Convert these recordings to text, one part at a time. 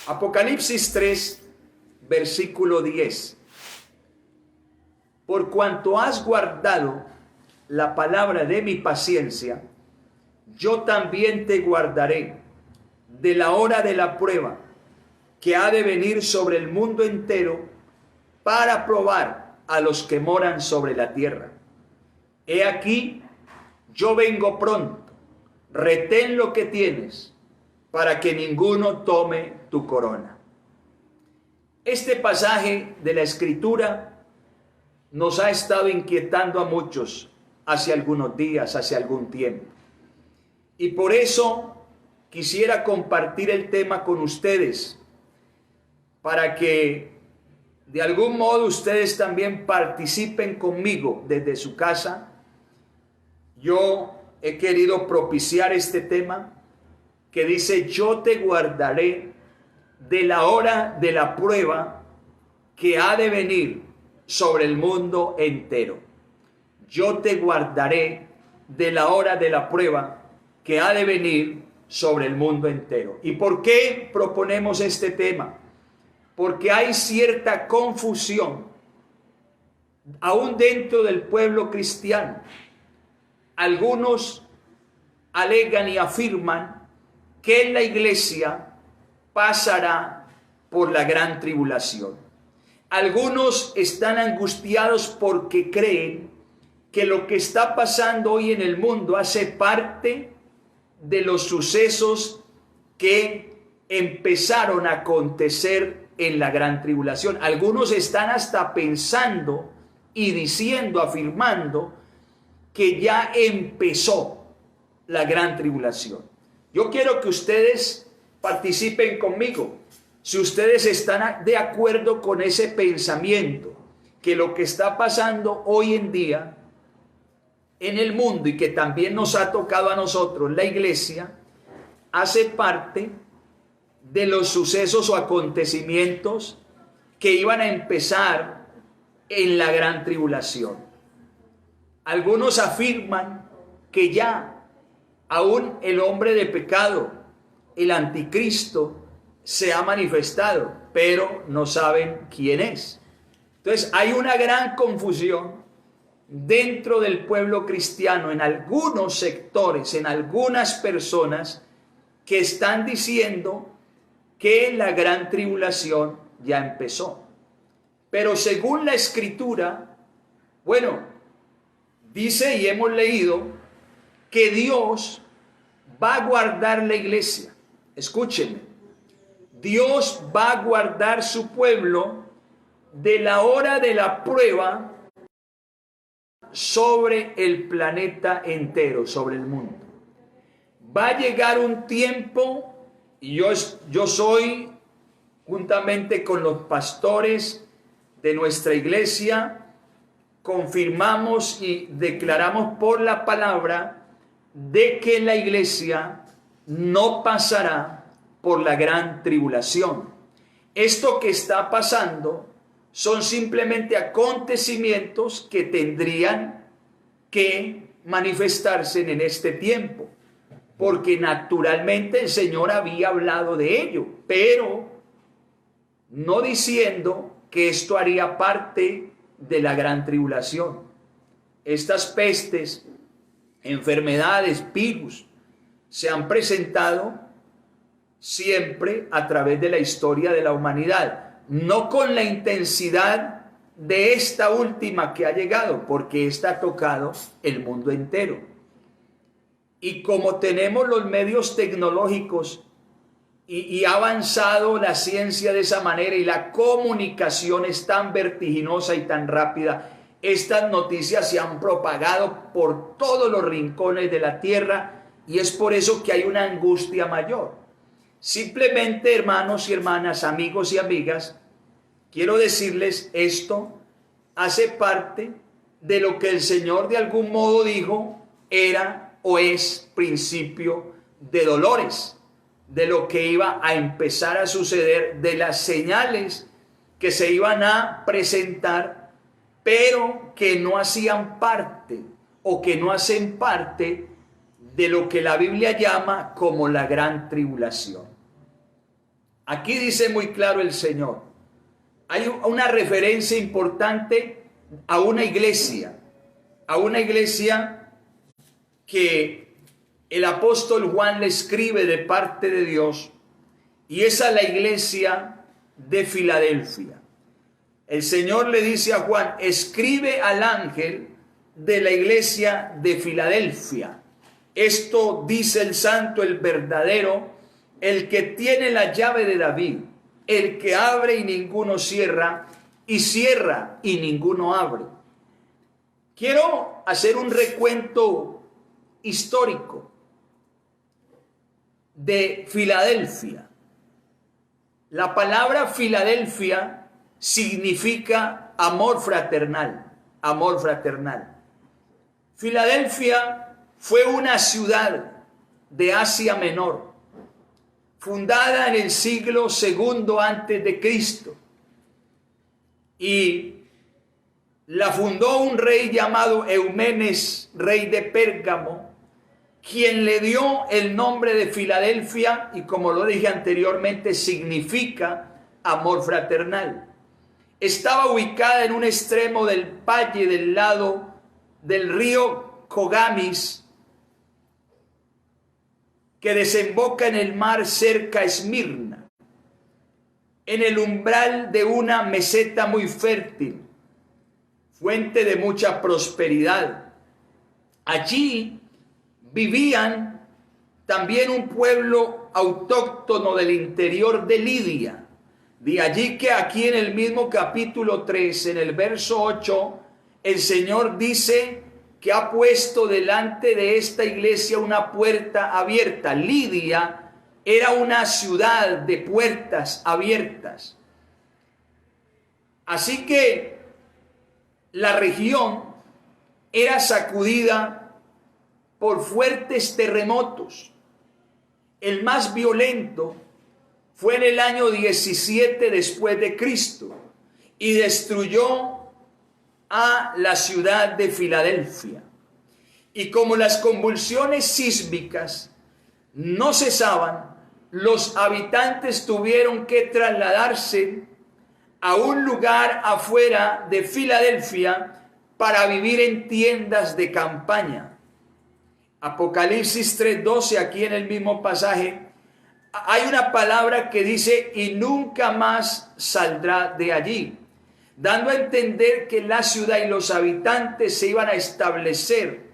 Apocalipsis 3, versículo 10. Por cuanto has guardado la palabra de mi paciencia, yo también te guardaré de la hora de la prueba que ha de venir sobre el mundo entero para probar a los que moran sobre la tierra. He aquí, yo vengo pronto, retén lo que tienes, para que ninguno tome tu corona. Este pasaje de la Escritura nos ha estado inquietando a muchos hace algunos días, hace algún tiempo. Y por eso quisiera compartir el tema con ustedes, para que de algún modo ustedes también participen conmigo desde su casa. Yo he querido propiciar este tema que dice: yo te guardaré de la hora de la prueba que ha de venir sobre el mundo entero. Yo te guardaré de la hora de la prueba que ha de venir sobre el mundo entero. ¿Y por qué proponemos este tema? Porque hay cierta confusión aún dentro del pueblo cristiano. Algunos alegan y afirman que la iglesia pasará por la gran tribulación. Algunos están angustiados porque creen que lo que está pasando hoy en el mundo hace parte de los sucesos que empezaron a acontecer en la gran tribulación. Algunos están hasta pensando y diciendo, afirmando, que ya empezó la gran tribulación. Yo quiero que ustedes participen conmigo. Si ustedes están de acuerdo con ese pensamiento, que lo que está pasando hoy en día en el mundo y que también nos ha tocado a nosotros, la iglesia, hace parte de los sucesos o acontecimientos que iban a empezar en la gran tribulación. Algunos afirman que ya aún el hombre de pecado, el anticristo, se ha manifestado, pero no saben quién es. Entonces hay una gran confusión dentro del pueblo cristiano, en algunos sectores, en algunas personas que están diciendo que la gran tribulación ya empezó. Pero según la Escritura, bueno, dice y hemos leído que Dios va a guardar la iglesia. Escúchenme, Dios va a guardar su pueblo de la hora de la prueba sobre el planeta entero, sobre el mundo. Va a llegar un tiempo, y yo soy, juntamente con los pastores de nuestra iglesia, confirmamos y declaramos por la palabra de que la iglesia no pasará por la gran tribulación. Esto que está pasando son simplemente acontecimientos que tendrían que manifestarse en este tiempo, porque naturalmente el Señor había hablado de ello, pero no diciendo que esto haría parte de la gran tribulación. Estas pestes, enfermedades, virus, se han presentado siempre a través de la historia de la humanidad, no con la intensidad de esta última que ha llegado, porque esta ha tocado el mundo entero. Y como tenemos los medios tecnológicos y ha avanzado la ciencia de esa manera y la comunicación es tan vertiginosa y tan rápida, estas noticias se han propagado por todos los rincones de la tierra y es por eso que hay una angustia mayor. Simplemente, hermanos y hermanas, amigos y amigas, quiero decirles esto hace parte de lo que el Señor de algún modo dijo era o es principio de dolores, de lo que iba a empezar a suceder, de las señales que se iban a presentar, pero que no hacían parte o que no hacen parte de lo que la Biblia llama como la gran tribulación. Aquí dice muy claro el Señor. Hay una referencia importante a una iglesia que el apóstol Juan le escribe de parte de Dios, y esa es la iglesia de Filadelfia. El Señor le dice a Juan: escribe al ángel de la iglesia de Filadelfia. Esto dice el santo, el verdadero, el que tiene la llave de David, el que abre y ninguno cierra, y cierra y ninguno abre. Quiero hacer un recuento histórico de Filadelfia. La palabra Filadelfia significa amor fraternal, amor fraternal. Filadelfia fue una ciudad de Asia Menor, fundada en el siglo II antes de Cristo, y la fundó un rey llamado Eumenes, rey de Pérgamo, quien le dio el nombre de Filadelfia, y como lo dije anteriormente, significa amor fraternal. Estaba ubicada en un extremo del valle del lado del río Cogamis, que desemboca en el mar cerca a Esmirna, en el umbral de una meseta muy fértil, fuente de mucha prosperidad. Allí vivían también un pueblo autóctono del interior de Lidia. De allí que aquí en el mismo capítulo 3, en el verso 8, el Señor dice que ha puesto delante de esta iglesia una puerta abierta. Lidia era una ciudad de puertas abiertas. Así que la región era sacudida por fuertes terremotos. El más violento fue en el año 17 después de Cristo y destruyó a la ciudad de Filadelfia. Y como las convulsiones sísmicas no cesaban, los habitantes tuvieron que trasladarse a un lugar afuera de Filadelfia para vivir en tiendas de campaña. Apocalipsis 3:12, aquí en el mismo pasaje, hay una palabra que dice: y nunca más saldrá de allí, dando a entender que la ciudad y los habitantes se iban a establecer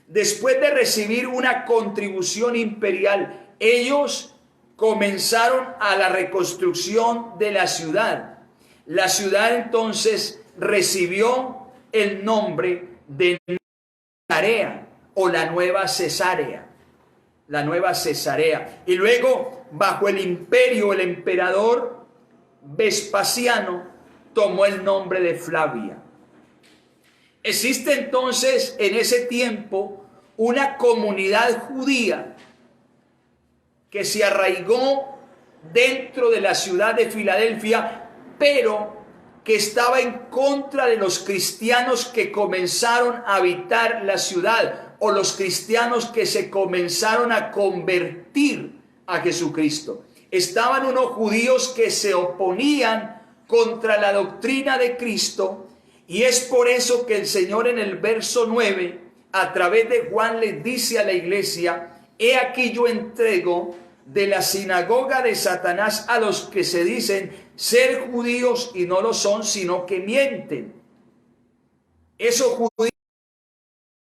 después de recibir una contribución imperial. Ellos comenzaron a la reconstrucción de la ciudad. La ciudad entonces recibió el nombre de Cesarea, o la Nueva Cesarea. La Nueva Cesarea. Y luego, bajo el imperio, el emperador Vespasiano tomó el nombre de Flavia. Existe entonces en ese tiempo una comunidad judía que se arraigó dentro de la ciudad de Filadelfia, pero que estaba en contra de los cristianos que comenzaron a habitar la ciudad, o los cristianos que se comenzaron a convertir a Jesucristo. Estaban unos judíos que se oponían contra la doctrina de Cristo, y es por eso que el Señor en el verso 9, a través de Juan, les dice a la iglesia: he aquí yo entrego de la sinagoga de Satanás a los que se dicen ser judíos y no lo son, sino que mienten. Esos judíos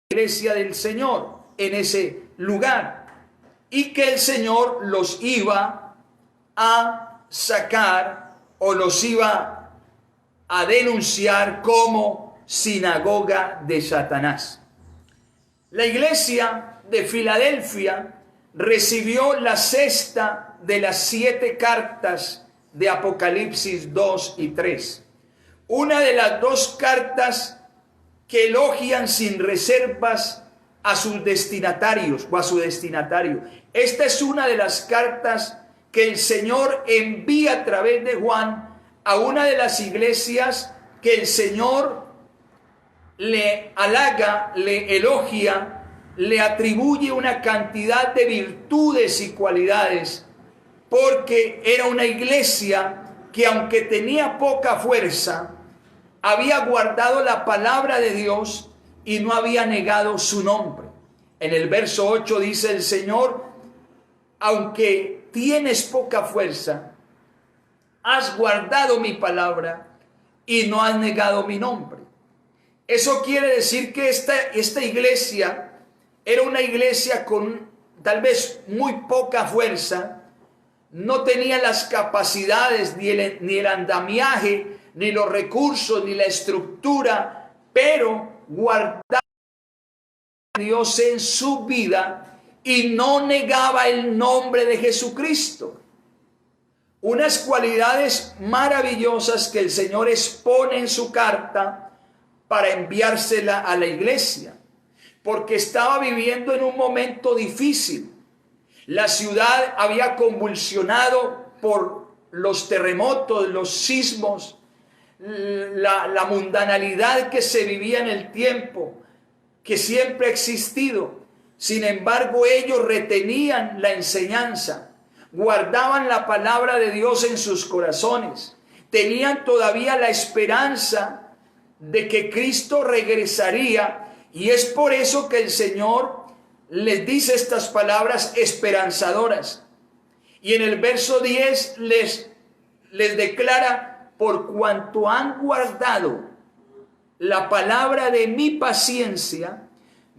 de la iglesia del Señor en ese lugar, y que el Señor los iba a sacar o los iba a denunciar como sinagoga de Satanás. La iglesia de Filadelfia recibió la sexta de las 7 cartas de Apocalipsis 2 y 3. Una de las 2 cartas que elogian sin reservas a sus destinatarios o a su destinatario. Esta es una de las cartas que el Señor envía a través de Juan a una de las iglesias que el Señor le halaga, le elogia, le atribuye una cantidad de virtudes y cualidades porque era una iglesia que, aunque tenía poca fuerza, había guardado la palabra de Dios y no había negado su nombre. En el verso 8 dice el Señor: aunque tienes poca fuerza, has guardado mi palabra y no has negado mi nombre. Eso quiere decir que esta iglesia era una iglesia con tal vez muy poca fuerza, no tenía las capacidades, ni el andamiaje, ni los recursos, ni la estructura, pero guardaba a Dios en su vida y no negaba el nombre de Jesucristo. Unas cualidades maravillosas que el Señor expone en su carta para enviársela a la iglesia, porque estaba viviendo en un momento difícil. La ciudad había convulsionado por los terremotos, los sismos, la mundanalidad que se vivía en el tiempo, que siempre ha existido. Sin embargo, ellos retenían la enseñanza, guardaban la palabra de Dios en sus corazones, tenían todavía la esperanza de que Cristo regresaría, y es por eso que el Señor les dice estas palabras esperanzadoras. Y en el verso 10 les declara: por cuanto han guardado la palabra de mi paciencia,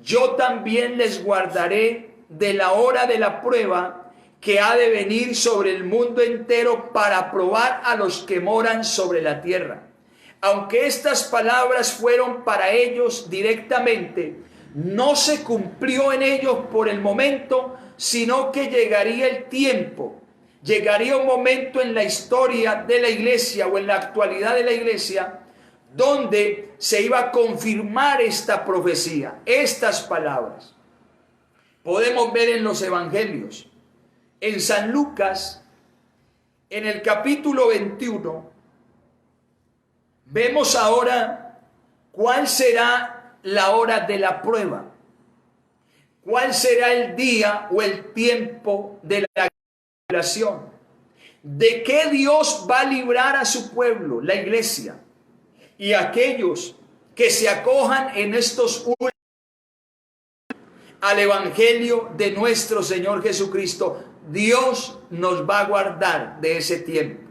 yo también les guardaré de la hora de la prueba que ha de venir sobre el mundo entero para probar a los que moran sobre la tierra. Aunque estas palabras fueron para ellos directamente, no se cumplió en ellos por el momento, sino que llegaría el tiempo, llegaría un momento en la historia de la iglesia o en la actualidad de la iglesia, donde se iba a confirmar esta profecía, estas palabras. Podemos ver en los evangelios, en San Lucas, en el capítulo 21, vemos ahora cuál será la hora de la prueba, cuál será el día o el tiempo de la tribulación, de qué Dios va a librar a su pueblo, la iglesia, y aquellos que se acojan en estos últimos al evangelio de nuestro Señor Jesucristo. Dios nos va a guardar de ese tiempo.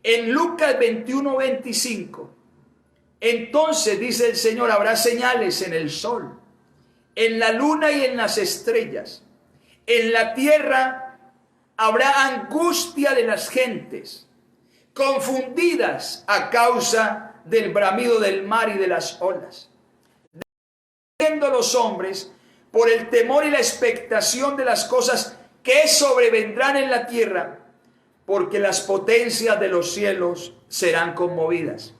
En Lucas 21:25, entonces dice el Señor: habrá señales en el sol, en la luna y en las estrellas. En la tierra habrá angustia de las gentes, confundidas a causa del bramido del mar y de las olas. Viendo los hombres por el temor y la expectación de las cosas que sobrevendrán en la tierra, porque las potencias de los cielos serán conmovidas.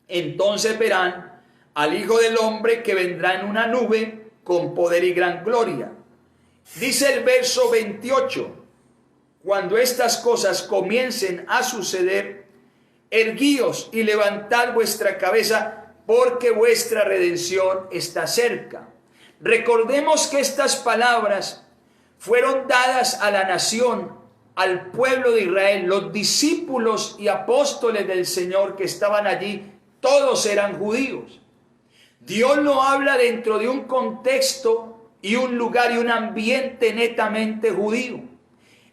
Entonces verán al Hijo del Hombre que vendrá en una nube con poder y gran gloria. Dice el verso 28, cuando estas cosas comiencen a suceder, erguíos y levantad vuestra cabeza, porque vuestra redención está cerca. Recordemos que estas palabras fueron dadas a la nación, al pueblo de Israel. Los discípulos y apóstoles del Señor que estaban allí, todos eran judíos. Dios no habla dentro de un contexto y un lugar y un ambiente netamente judío.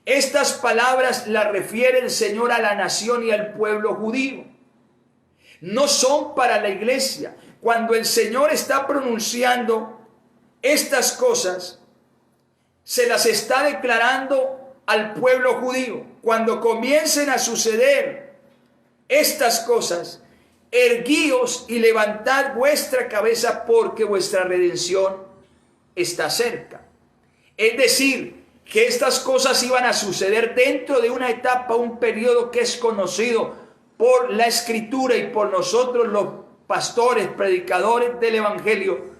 Estas palabras las refiere el Señor a la nación y al pueblo judío. No son para la iglesia. Cuando el Señor está pronunciando estas cosas, se las está declarando al pueblo judío. Cuando comiencen a suceder estas cosas, erguíos y levantad vuestra cabeza, porque vuestra redención está cerca. Es decir, que estas cosas iban a suceder dentro de una etapa, un periodo que es conocido por la Escritura y por nosotros los pastores, predicadores del Evangelio,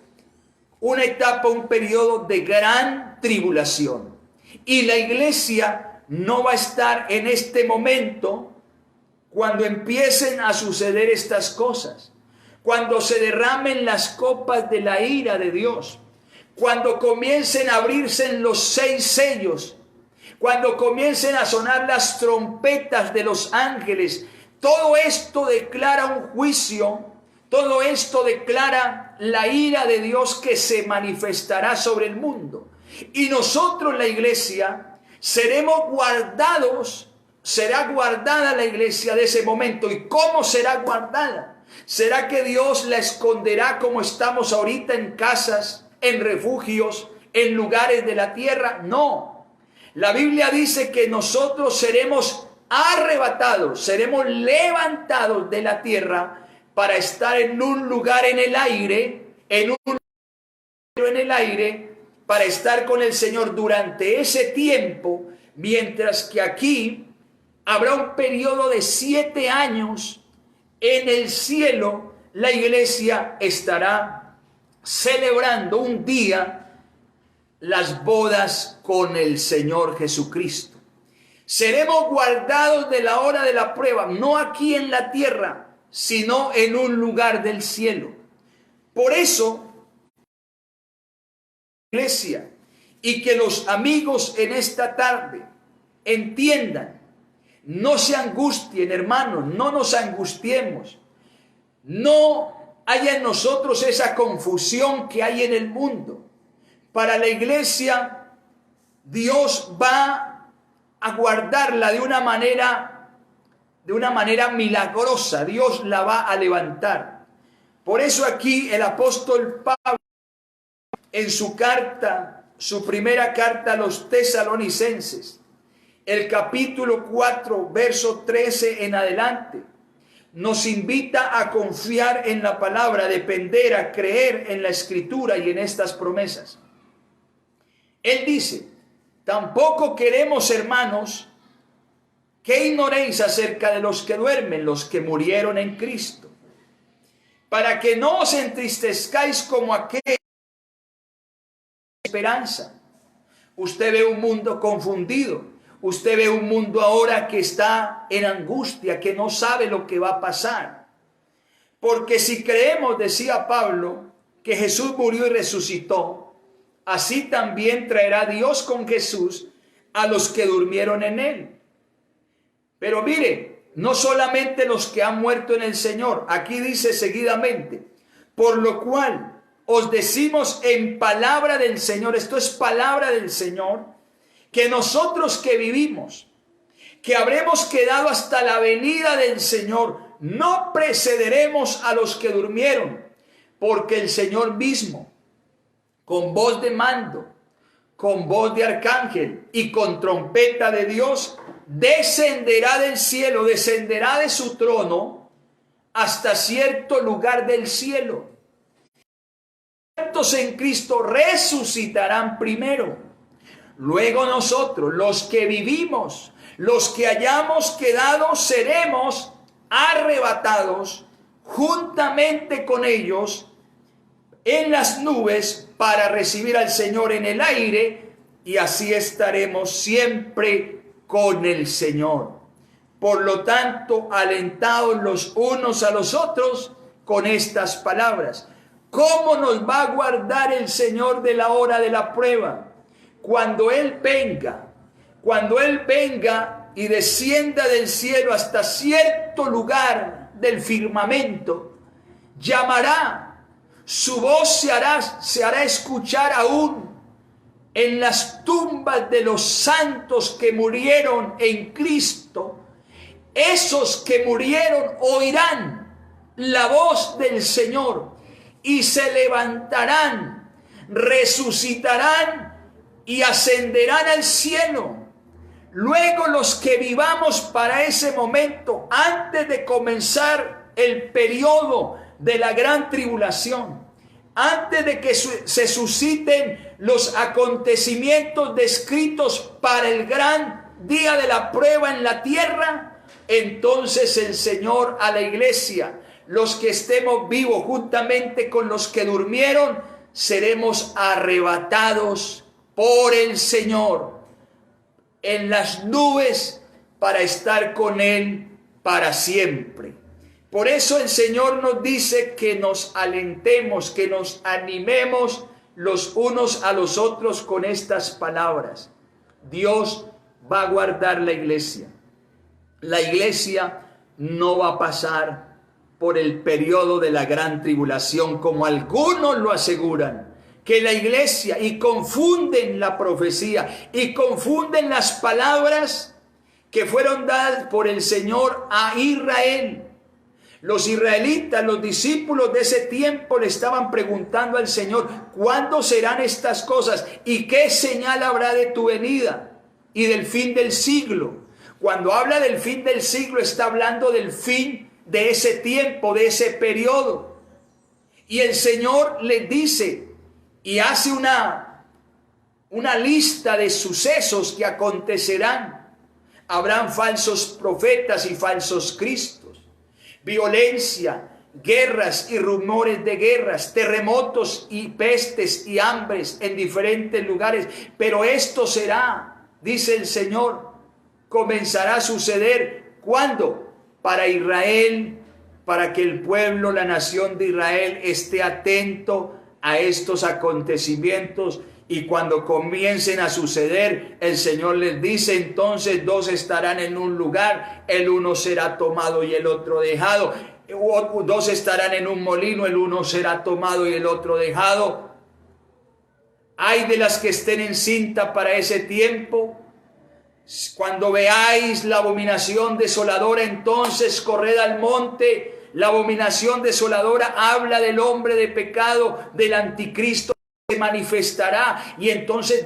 una etapa, un periodo de gran tribulación. Y la iglesia no va a estar en este momento cuando empiecen a suceder estas cosas, cuando se derramen las copas de la ira de Dios, cuando comiencen a abrirse los 6 sellos, cuando comiencen a sonar las trompetas de los ángeles, todo esto declara un juicio, todo esto declara la ira de Dios que se manifestará sobre el mundo. Y nosotros, la iglesia, seremos guardados, será guardada la iglesia de ese momento. ¿Y cómo será guardada? ¿Será que Dios la esconderá como estamos ahorita en casas, en refugios, en lugares de la tierra? No. La Biblia dice que nosotros seremos arrebatados, seremos levantados de la tierra para estar en un lugar en el aire, para estar con el Señor durante ese tiempo, mientras que aquí habrá un periodo de 7 años en el cielo. La iglesia estará celebrando un día las bodas con el Señor Jesucristo. Seremos guardados de la hora de la prueba, no aquí en la tierra, sino en un lugar del cielo. Por eso, iglesia, y que los amigos en esta tarde entiendan, no se angustien, hermanos, no nos angustiemos, no haya en nosotros esa confusión que hay en el mundo. Para la iglesia, Dios va a guardarla de una manera milagrosa. Dios la va a levantar. Por eso aquí el apóstol Pablo, en su carta, su primera carta a los tesalonicenses, el capítulo 4, verso 13 en adelante, nos invita a confiar en la palabra, a depender, a creer en la escritura y en estas promesas. Él dice: tampoco queremos, hermanos, que ignoréis acerca de los que duermen, los que murieron en Cristo, para que no os entristezcáis como aquel esperanza. Usted ve un mundo confundido, usted ve un mundo ahora que está en angustia, que no sabe lo que va a pasar. Porque si creemos, decía Pablo, que Jesús murió y resucitó, así también traerá Dios con Jesús a los que durmieron en él. Pero mire, no solamente los que han muerto en el Señor, aquí dice seguidamente: por lo cual os decimos en palabra del Señor, esto es palabra del Señor, que nosotros que vivimos, que habremos quedado hasta la venida del Señor, no precederemos a los que durmieron, porque el Señor mismo, con voz de mando, con voz de arcángel y con trompeta de Dios, descenderá del cielo, descenderá de su trono hasta cierto lugar del cielo. Muertos en Cristo resucitarán primero. Luego nosotros, los que vivimos, los que hayamos quedado, seremos arrebatados juntamente con ellos en las nubes para recibir al Señor en el aire, y así estaremos siempre con el Señor. Por lo tanto, alentados los unos a los otros con estas palabras. ¿Cómo nos va a guardar el Señor de la hora de la prueba? Cuando Él venga y descienda del cielo hasta cierto lugar del firmamento, llamará. Su voz se hará escuchar aún en las tumbas de los santos que murieron en Cristo. Esos que murieron oirán la voz del Señor y se levantarán, resucitarán y ascenderán al cielo. Luego los que vivamos para ese momento, antes de comenzar el periodo de la gran tribulación, antes de que se susciten los acontecimientos descritos para el gran día de la prueba en la tierra, entonces el Señor a la iglesia, los que estemos vivos juntamente con los que durmieron, seremos arrebatados por el Señor en las nubes para estar con Él para siempre. Por eso el Señor nos dice que nos alentemos, que nos animemos los unos a los otros con estas palabras. Dios va a guardar la iglesia. La iglesia no va a pasar por el periodo de la gran tribulación, como algunos lo aseguran, que la iglesia, y confunden la profecía, y confunden las palabras que fueron dadas por el Señor a Israel. Los israelitas, los discípulos de ese tiempo le estaban preguntando al Señor, ¿cuándo serán estas cosas? ¿Y qué señal habrá de tu venida y del fin del siglo? Cuando habla del fin del siglo, está hablando del fin de ese tiempo, de ese periodo. Y el Señor les dice y hace una lista de sucesos que acontecerán. Habrán falsos profetas y falsos cristos, violencia, guerras y rumores de guerras, terremotos y pestes y hambres en diferentes lugares. Pero esto será, dice el Señor, comenzará a suceder. ¿Cuándo? Para Israel, para que el pueblo, la nación de Israel esté atento a estos acontecimientos. Y cuando comiencen a suceder, el Señor les dice, entonces dos estarán en un lugar, el uno será tomado y el otro dejado. Dos estarán en un molino, el uno será tomado y el otro dejado. Ay de las que estén encinta para ese tiempo. Cuando veáis la abominación desoladora, entonces corred al monte. La abominación desoladora habla del hombre de pecado, del anticristo, se manifestará. Y entonces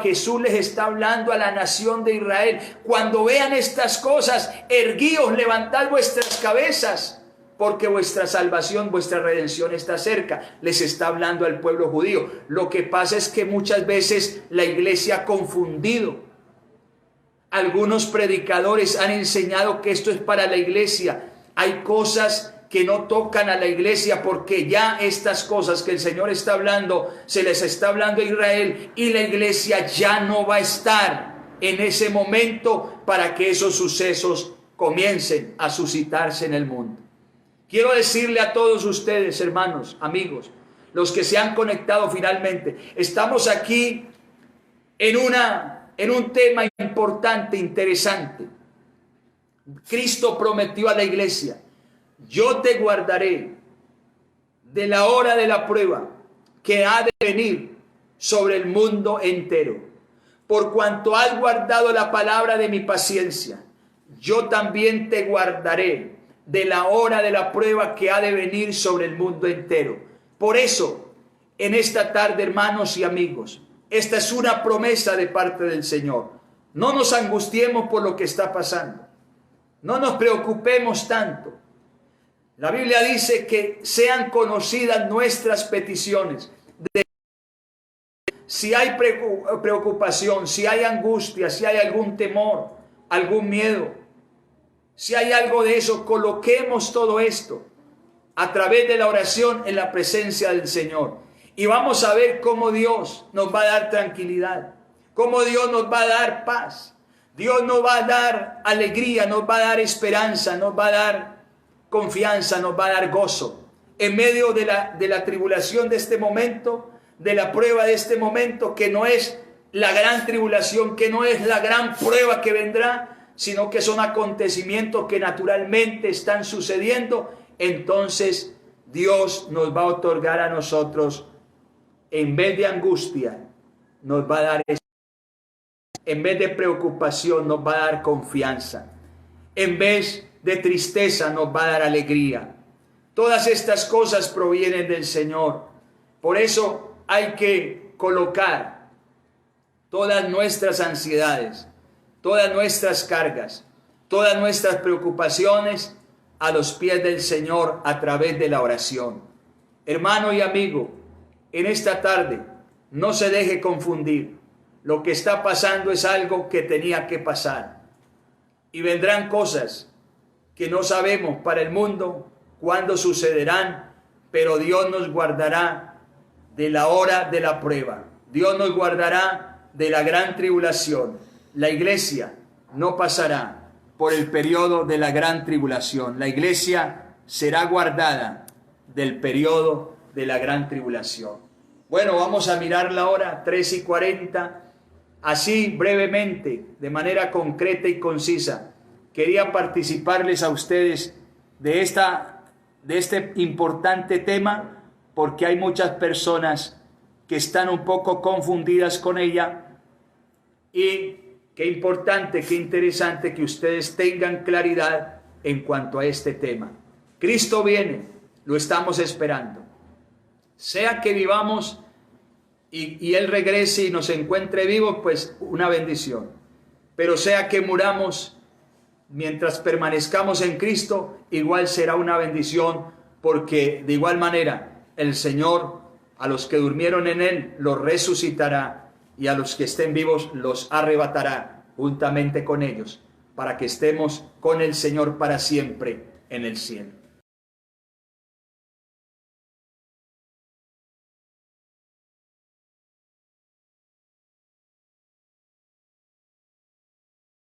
Jesús les está hablando a la nación de Israel. Cuando vean estas cosas, erguíos, levantad vuestras cabezas, porque vuestra salvación, vuestra redención está cerca. Les está hablando al pueblo judío. Lo que pasa es que muchas veces la iglesia ha confundido. Algunos predicadores han enseñado que esto es para la iglesia. Hay cosas que no tocan a la iglesia, porque ya estas cosas que el Señor está hablando, se les está hablando a Israel, y la iglesia ya no va a estar en ese momento para que esos sucesos comiencen a suscitarse en el mundo. Quiero decirle a todos ustedes, hermanos, amigos, los que se han conectado finalmente, estamos aquí en un tema importante, interesante. Cristo prometió a la iglesia: yo te guardaré de la hora de la prueba que ha de venir sobre el mundo entero. Por cuanto has guardado la palabra de mi paciencia, yo también te guardaré de la hora de la prueba que ha de venir sobre el mundo entero. Por eso, en esta tarde, hermanos y amigos, esta es una promesa de parte del Señor. No nos angustiemos por lo que está pasando. No nos preocupemos tanto. La Biblia dice que sean conocidas nuestras peticiones. Si hay preocupación, si hay angustia, si hay algún temor, algún miedo, si hay algo de eso, coloquemos todo esto a través de la oración en la presencia del Señor. Y vamos a ver cómo Dios nos va a dar tranquilidad, cómo Dios nos va a dar paz. Dios nos va a dar alegría, nos va a dar esperanza, nos va a dar confianza, nos va a dar gozo. En medio de la tribulación de este momento, de la prueba de este momento, que no es la gran tribulación, que no es la gran prueba que vendrá, sino que son acontecimientos que naturalmente están sucediendo, entonces Dios nos va a otorgar a nosotros, en vez de angustia, nos va a dar esperanza. En vez de preocupación, nos va a dar confianza. En vez de tristeza, nos va a dar alegría. Todas estas cosas provienen del Señor. Por eso hay que colocar todas nuestras ansiedades, todas nuestras cargas, todas nuestras preocupaciones a los pies del Señor a través de la oración. Hermano y amigo, en esta tarde no se deje confundir. Lo que está pasando es algo que tenía que pasar. Y vendrán cosas que no sabemos para el mundo cuándo sucederán, pero Dios nos guardará de la hora de la prueba. Dios nos guardará de la gran tribulación. La iglesia no pasará por el periodo de la gran tribulación. La iglesia será guardada del periodo de la gran tribulación. Bueno, vamos a mirar la hora, 3:40. Así brevemente, de manera concreta y concisa, quería participarles a ustedes de este importante tema, porque hay muchas personas que están un poco confundidas con ella, y qué importante, qué interesante que ustedes tengan claridad en cuanto a este tema. Cristo viene, lo estamos esperando. Sea que vivamos y Él regrese y nos encuentre vivos, pues una bendición. Pero sea que muramos, mientras permanezcamos en Cristo, igual será una bendición, porque de igual manera el Señor a los que durmieron en Él los resucitará, y a los que estén vivos los arrebatará juntamente con ellos, para que estemos con el Señor para siempre en el cielo.